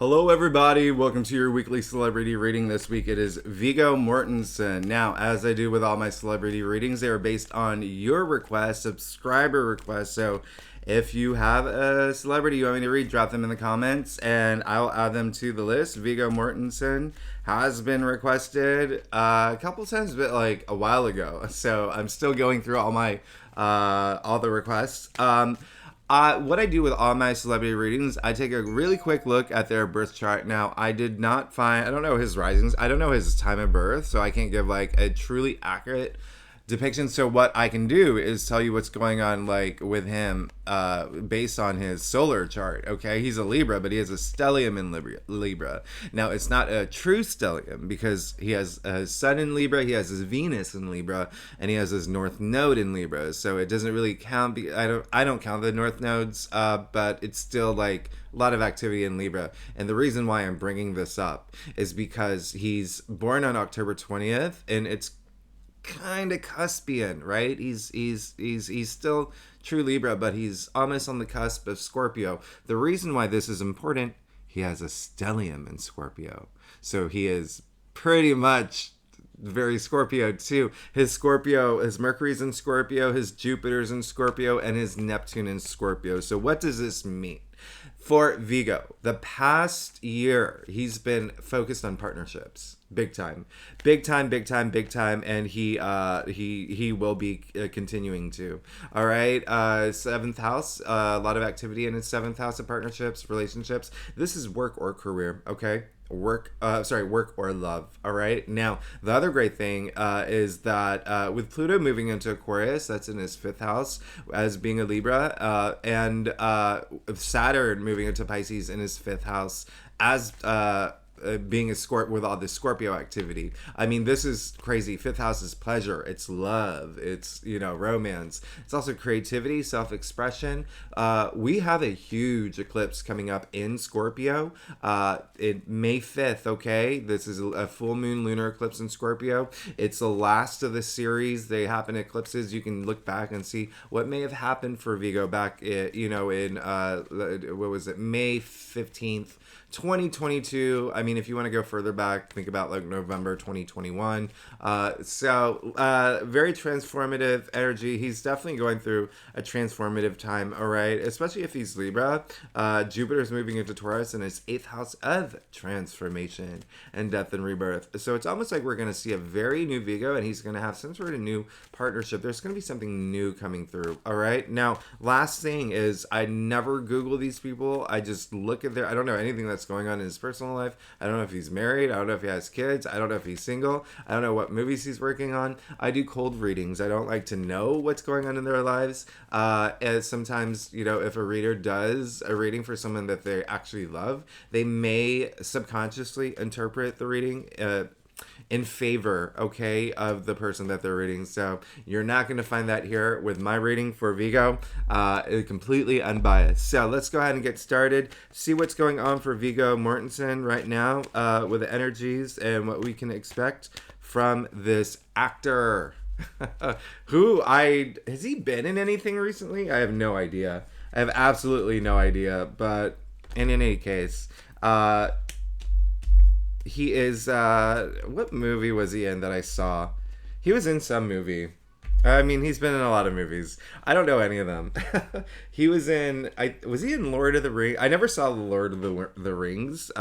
Hello, everybody. Welcome to your weekly celebrity reading. This week it is Viggo Mortensen. Now, as I do with all my celebrity readings, they are based on your request, subscriber request. So if you have a celebrity you want me to read, drop them in the comments and I'll add them to the list. Viggo Mortensen has been requested a couple times, but like a while ago. So I'm still going through all the requests. What I do with all my celebrity readings, I take a really quick look at their birth chart. Now, I don't know his risings. I don't know his time of birth, so I can't give like a truly accurate depiction. So what I can do is tell you what's going on like with him based on his solar chart. Okay, he's a Libra, but he has a stellium in Libra. Now it's not a true stellium because he has his sun in Libra, he has his Venus in Libra, and he has his north node in Libra. So it doesn't really count. I don't count the north nodes, but it's still like a lot of activity in Libra. And the reason why I'm bringing this up is because he's born on October 20th, and it's kind of cuspian, right? He's still true Libra, but he's almost on the cusp of Scorpio. The reason why this is important, he has a stellium in Scorpio, so he is pretty much very Scorpio too. His Mercury's in Scorpio, his Jupiter's in Scorpio, and his Neptune in Scorpio. So what does this mean? For Viggo, the past year, he's been focused on partnerships, big time, and he will be continuing to. All right, seventh house, a lot of activity in his seventh house of partnerships, relationships. This is work or career. Okay. Work or love. All right. Now, the other great thing is that with Pluto moving into Aquarius, that's in his fifth house as being a Libra, and Saturn moving into Pisces in his fifth house as being a Scorpio with all this Scorpio activity. I mean, this is crazy. Fifth house is pleasure. It's love. It's, romance. It's also creativity, self-expression. We have a huge eclipse coming up in Scorpio in May 5th, okay? This is a full moon lunar eclipse in Scorpio. It's the last of the series. They happen eclipses. You can look back and see what may have happened for Viggo back, in what was it, May 15th, 2022. I mean, if you want to go further back, think about like November 2021. Very transformative energy. He's definitely going through a transformative time, all right? Especially if he's Libra. Jupiter's moving into Taurus in his eighth house of transformation and death and rebirth. So it's almost like we're going to see a very new Viggo, and he's going to have some sort of new partnership. There's going to be something new coming through, all right? Now, last thing is I never Google these people. I just look at I don't know anything that's going on in his personal life. I don't know if he's married. I don't know if he has kids. I don't know if he's single. I don't know what movies he's working on. I do cold readings. I don't like to know what's going on in their lives. As sometimes, if a reader does a reading for someone that they actually love, they may subconsciously interpret the reading in favor, okay, of the person that they're reading. So you're not going to find that here with my reading for Viggo. Completely unbiased. So let's go ahead and get started. See what's going on for Viggo Mortensen right now with the energies and what we can expect from this actor. Has he been in anything recently? I have no idea. I have absolutely no idea. But in any case, he is, what movie was he in that I saw? He was in some movie. I mean, he's been in a lot of movies. I don't know any of them. He was was he in Lord of the Rings? I never saw Lord of the Rings.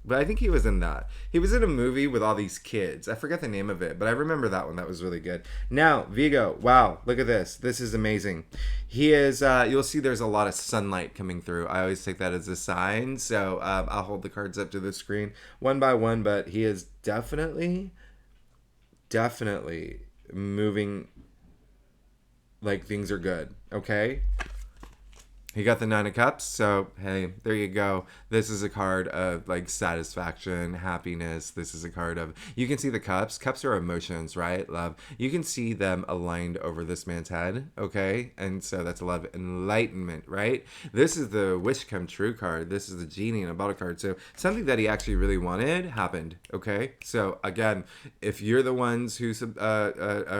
But I think he was in that. He was in a movie with all these kids. I forget the name of it, but I remember that one. That was really good. Now, Viggo. Wow, look at this. This is amazing. He is, you'll see there's a lot of sunlight coming through. I always take that as a sign. So I'll hold the cards up to the screen one by one, but he is definitely moving like things are good. Okay? He got the Nine of Cups, so hey, there you go. This is a card of like satisfaction, happiness. This is a card of, you can see the cups. Cups are emotions, right? Love. You can see them aligned over this man's head, okay? And so that's a lot of enlightenment, right? This is the wish come true card. This is the genie in a bottle card. So something that he actually really wanted happened, okay? So again, if you're the ones who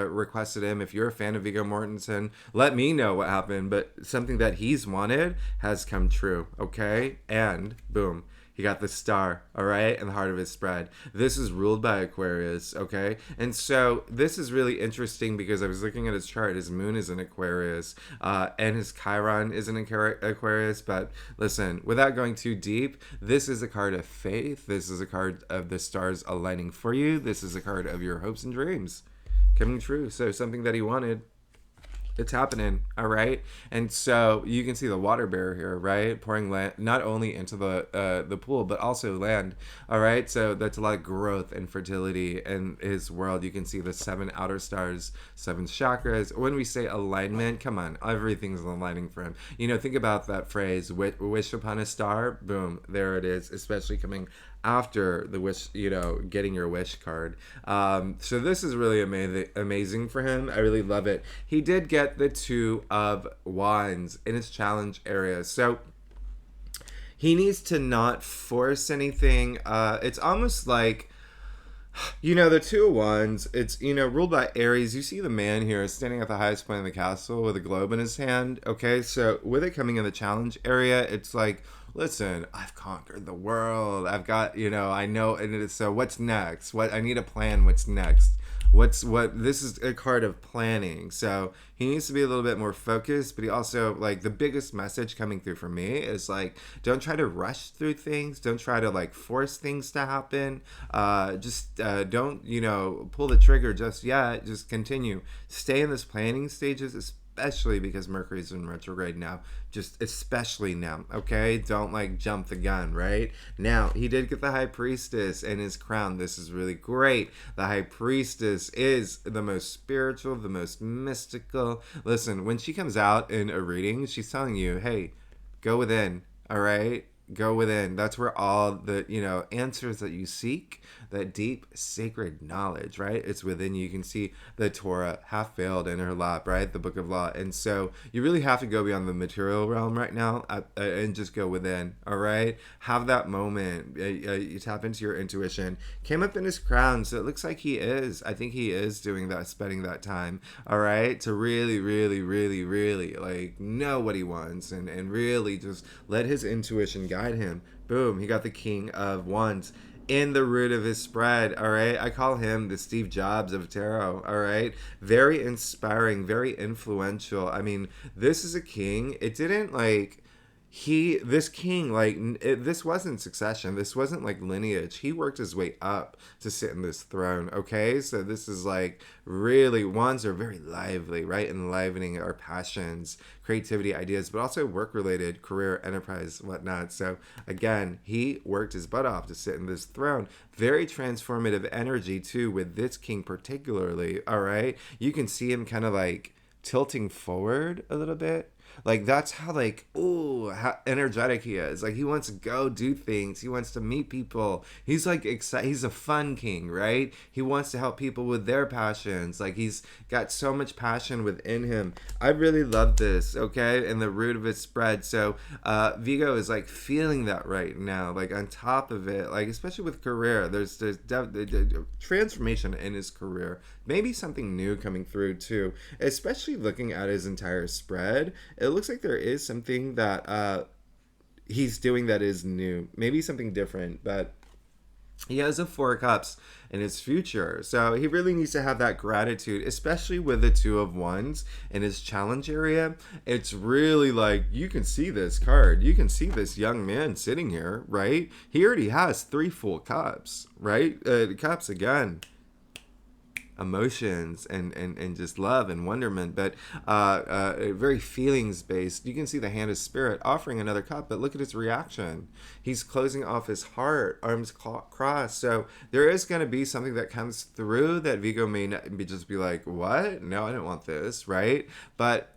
requested him, if you're a fan of Viggo Mortensen, let me know what happened. But something that he's wanted has come true, okay? And boom, He got the star, all right, in the heart of his spread. This is ruled by Aquarius, okay? And so this is really interesting because I was looking at his chart. His moon is in Aquarius, and his Chiron is in Aquarius. But listen, without going too deep, this is a card of faith. This is a card of the stars aligning for you. This is a card of your hopes and dreams coming true. So something that he wanted, it's happening, all right. And so you can see the water bear here, right, pouring land not only into the pool but also land, all right. So that's a lot of growth and fertility in his world. You can see the 7 outer stars, 7 chakras. When we say alignment, come on, everything's aligning for him. You know, think about that phrase, wish upon a star, boom, there it is, especially coming after the wish, you know, getting your wish card. So this is really amazing for him. I really love it. He did get the 2 of Wands in his challenge area. So he needs to not force anything. It's almost like, you know, the 2 of Wands, it's, you know, ruled by Aries. You see the man here standing at the highest point of the castle with a globe in his hand. Okay, so with it coming in the challenge area, it's like, listen, I've conquered the world. I've got, you know, I know, and it is, so what's next? What, I need a plan. What's next? This is a card of planning. So he needs to be a little bit more focused, but he also, like, the biggest message coming through for me is, like, don't try to rush through things. Don't try to, like, force things to happen. Don't, you know, pull the trigger just yet. Just continue. Stay in this planning stages, especially because Mercury's in retrograde now. Just especially now, okay? Don't, like, jump the gun, right? Now, he did get the High Priestess in his crown. This is really great. The High Priestess is the most spiritual, the most mystical. Listen, when she comes out in a reading, she's telling you, hey, go within, all right? Go within. That's where all the, you know, answers that you seek, that deep sacred knowledge, right? It's within you. You can see the Torah half veiled in her lap, right? The book of law. And so you really have to go beyond the material realm right now and just go within, all right? Have that moment. You tap into your intuition. Came up in his crown, so it looks like he is. I think he is doing that, spending that time, all right? To really, really, really, really, like, know what he wants and really just let his intuition guide him. Boom, he got the King of Wands in the root of his spread, all right? I call him the Steve Jobs of tarot, all right? Very inspiring, very influential. I mean, this is a king. It didn't, like, this king, like, this wasn't succession. This wasn't like lineage. He worked his way up to sit in this throne, okay? So this is like really, wands are very lively, right? Enlivening our passions, creativity, ideas, but also work-related, career, enterprise, whatnot. So again, he worked his butt off to sit in this throne. Very transformative energy too with this king particularly, all right? You can see him kind of like tilting forward a little bit. Like, that's how, like, ooh, how energetic he is. Like, he wants to go do things. He wants to meet people. He's, like, excited. He's a fun king, right? He wants to help people with their passions. Like, he's got so much passion within him. I really love this, okay? And the root of his spread. So, Viggo is, like, feeling that right now. Like, on top of it, like, especially with career, there's transformation in his career. Maybe something new coming through, too. Especially looking at his entire spread. It looks like there is something that he's doing that is new. Maybe something different, but he has a 4 of Cups in his future. So he really needs to have that gratitude, especially with the 2 of Wands in his challenge area. It's really like, you can see this card. You can see this young man sitting here, right? He already has 3 full cups, right? Cups again. Emotions and just love and wonderment, but very feelings based. You can see the hand of spirit offering another cup, but look at his reaction. He's closing off his heart, arms crossed. So there is going to be something that comes through that Viggo may not be just be like, what? No, I don't want this, right? But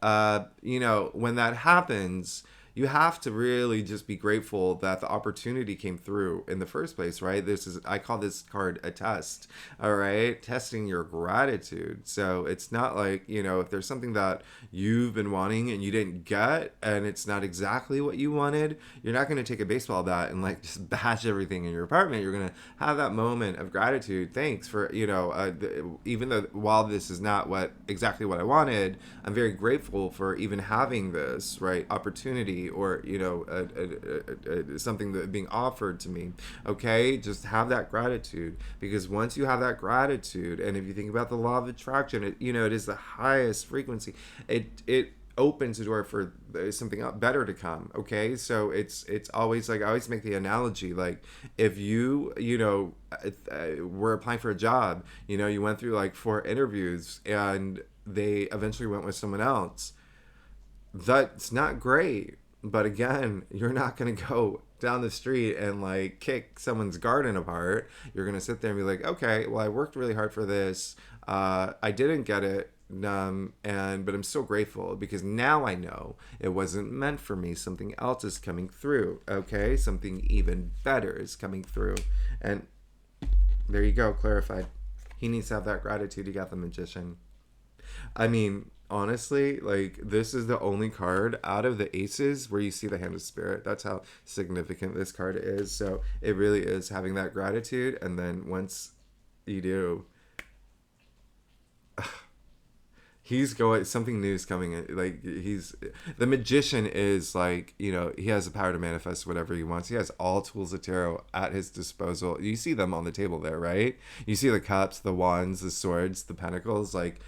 you know, when that happens, you have to really just be grateful that the opportunity came through in the first place, right? I call this card a test, all right? Testing your gratitude. So it's not like, you know, if there's something that you've been wanting and you didn't get and it's not exactly what you wanted, you're not going to take a baseball bat and like just bash everything in your apartment. You're going to have that moment of gratitude. Thanks for, you know, even though while this is not exactly what I wanted, I'm very grateful for even having this, right, opportunity opportunity or, you know, something that being offered to me. Okay, just have that gratitude, because once you have that gratitude, and if you think about the law of attraction, it, you know, it is the highest frequency. It opens the door for something better to come. Okay, so it's always like, I always make the analogy, like, if you know, were applying for a job, you know, you went through like 4 interviews and they eventually went with someone else. That's not great, but again, you're not going to go down the street and like kick someone's garden apart. You're going to sit there and be like, okay, well, I worked really hard for this. I didn't get it. But I'm still grateful, because now I know it wasn't meant for me. Something else is coming through. Okay, something even better is coming through, and there you go, clarified. He needs to have that gratitude. He got the Magician. I mean, honestly, like, this is the only card out of the aces where you see the Hand of Spirit. That's how significant this card is. So it really is having that gratitude, and then once you do, he's going, something new is coming in. Like, he's, the Magician is like, you know, he has the power to manifest whatever he wants. He has all tools of tarot at his disposal. You see them on the table there, right? You see the cups, the wands, the swords, the pentacles. Like,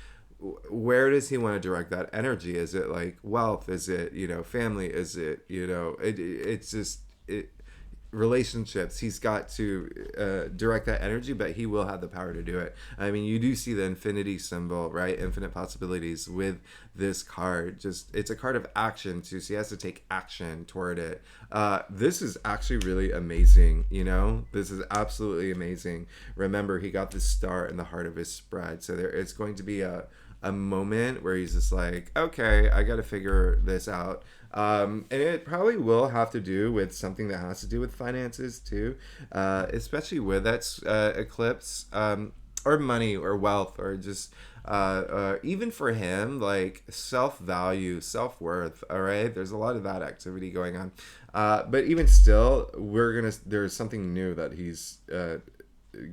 where does he want to direct that energy? Is it like wealth? Is it, you know, family? Is it, you know, it's just relationships? He's got to direct that energy, but he will have the power to do it. I mean, you do see the infinity symbol, right? Infinite possibilities with this card. Just, it's a card of action too, so he has to take action toward it. This is actually really amazing, you know? This is absolutely amazing. Remember, he got the star in the heart of his spread, so there is going to be a moment where he's just like, okay, I got to figure this out. And it probably will have to do with something that has to do with finances too, especially with that eclipse, or money or wealth, or just even for him, like self-value, self-worth. All right, there's a lot of that activity going on, but even still, there's something new that he's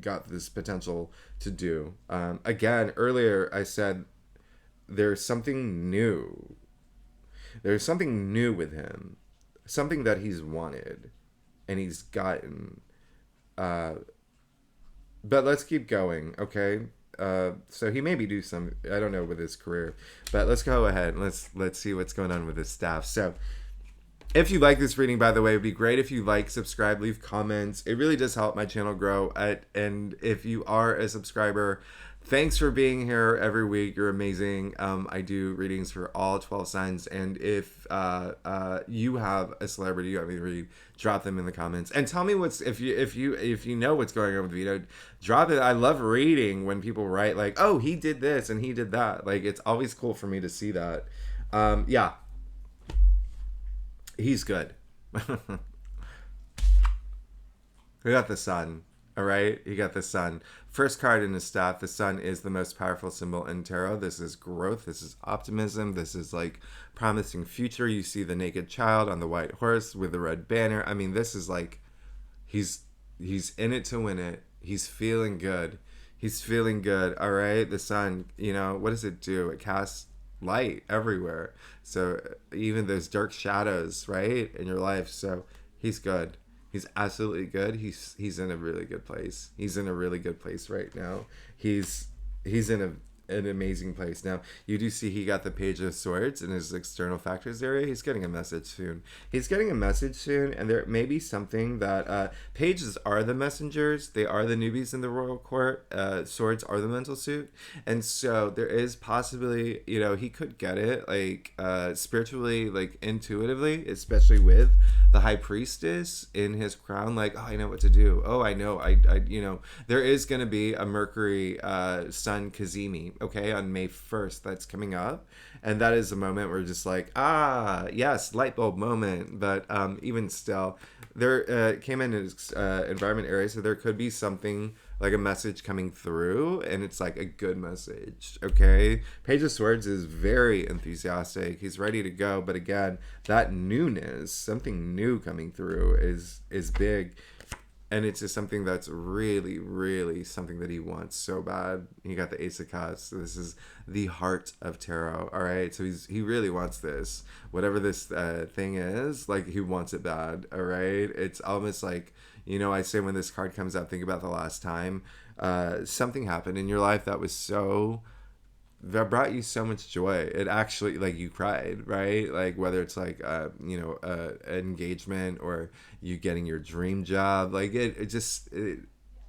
got this potential to do. Again, earlier I said there's something new. There's something new with him, something that he's wanted and he's gotten. But let's keep going, okay? So he maybe do some, I don't know, with his career, but let's go ahead and let's see what's going on with his staff. So if you like this reading, by the way, it'd be great if you like, subscribe, leave comments. It really does help my channel grow. And if you are a subscriber, thanks for being here every week. You're amazing. I do readings for all 12 signs. And if you have a celebrity you want me to read, drop them in the comments and tell me if you know what's going on with Vito. Drop it. I love reading when people write like, oh, he did this and he did that. Like, it's always cool for me to see that. Yeah. He's good. We got the sun. All right, you got the sun. First card in his staff. The sun is the most powerful symbol in tarot. This is growth. This is optimism. This is like promising future. You see the naked child on the white horse with the red banner. I mean, this is like he's in it to win it. He's feeling good. He's feeling good. All right, the sun. You know, what does it do? It casts light everywhere, so even those dark shadows, right, in your life. So he's good. He's absolutely good. He's in a really good place. He's in a really good place right now. He's in an amazing place. Now, you do see he got the Page of Swords in his external factors area. He's getting a message soon. And there may be something that pages are the messengers. They are the newbies in the royal court. Swords are the mental suit. And so there is possibly, you know, he could get it like spiritually, like intuitively, especially with the high priestess in his crown. Like, oh, I know what to do. Oh, I know. I you know, there is going to be a Mercury Sun Kazemi, okay, on May 1st. That's coming up, and that is a moment where just like, yes, light bulb moment. But even still, there came in his environment area, so there could be something like a message coming through, and it's like a good message. Okay, Page of Swords is very enthusiastic. He's ready to go, but again, that newness, something new coming through is big. and it's just something that's really, really something that he wants so bad. He got the Ace of Cups. So this is the heart of tarot. All right, so he really wants this, whatever this thing is. Like, he wants it bad. All right, it's almost like, I say when this card comes up, think about the last time something happened in your life that brought you so much joy. It actually, like, you cried, right? Like, whether it's like an engagement or you getting your dream job, like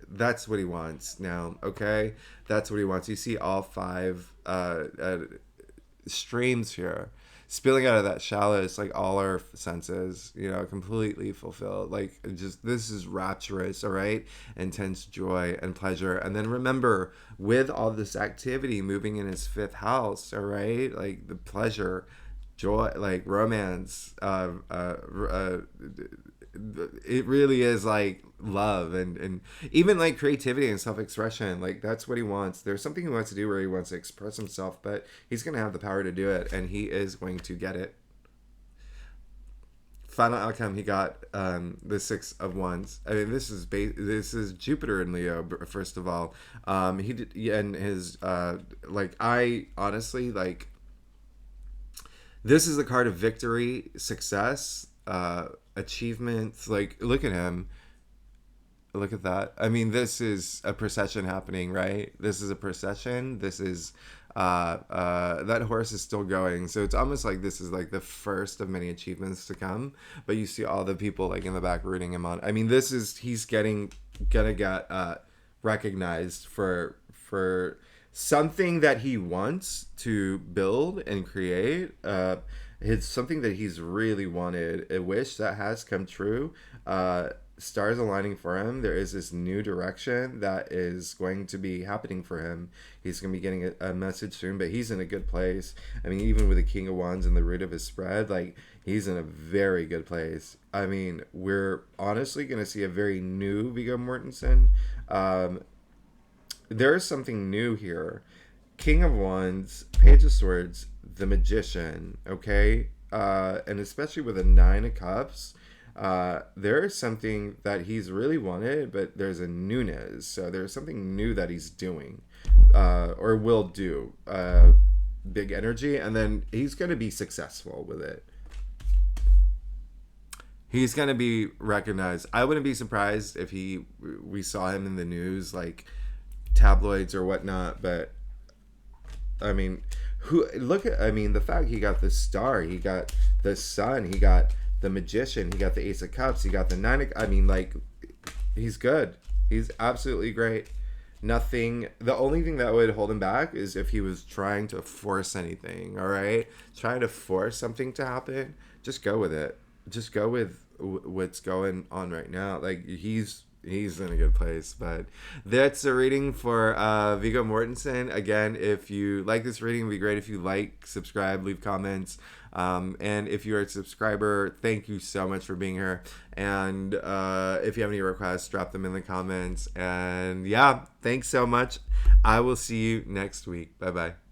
that's what he wants now. Okay, that's what he wants. You see all five streams here spilling out of that chalice, like all our senses, completely fulfilled. Like, just, this is rapturous. All right, intense joy and pleasure. And then remember, with all this activity moving in his fifth house, all right, like the pleasure, joy, like romance, it really is like love and even like creativity and self-expression. Like, that's what he wants. There's something he wants to do where he wants to express himself, but he's going to have the power to do it, and he is going to get it. Final outcome, he got the Six of Wands. I mean, this is Jupiter in Leo. First of all, he did, yeah, and his like, I honestly, like, this is a card of victory, success, achievements. Like, look at him. Look at that. I mean, this is a procession happening, right? This is a procession. This is that horse is still going. So it's almost like this is like the first of many achievements to come. But you see all the people like in the back rooting him on. I mean, he's gonna get recognized for something that he wants to build and create. It's something that he's really wanted, a wish that has come true. Stars aligning for him. There is this new direction that is going to be happening for him. He's going to be getting a message soon, but he's in a good place. I mean, even with the King of Wands and the root of his spread, like, he's in a very good place. I mean, we're honestly going to see a very new Viggo Mortensen. There is something new here. King of Wands, Page of Swords, the Magician, okay? And especially with a Nine of Cups, there is something that he's really wanted, but there's a newness. So there's something new that he's doing, or will do. Big energy, and then he's going to be successful with it. He's going to be recognized. I wouldn't be surprised if we saw him in the news, like tabloids or whatnot. But I mean, the fact he got the Star, he got the Sun, he got the Magician, he got the Ace of Cups, he got the Nine of, I mean, like, he's good. He's absolutely great. Nothing, the only thing that would hold him back is if he was trying to force anything, all right? Trying to force something to happen, just go with it. Just go with what's going on right now. Like, he's in a good place. But that's a reading for Viggo Mortensen. Again, if you like this reading, it would be great if you like, subscribe, leave comments. And if you're a subscriber, thank you so much for being here. And if you have any requests, drop them in the comments. And yeah, thanks so much. I will see you next week. Bye-bye.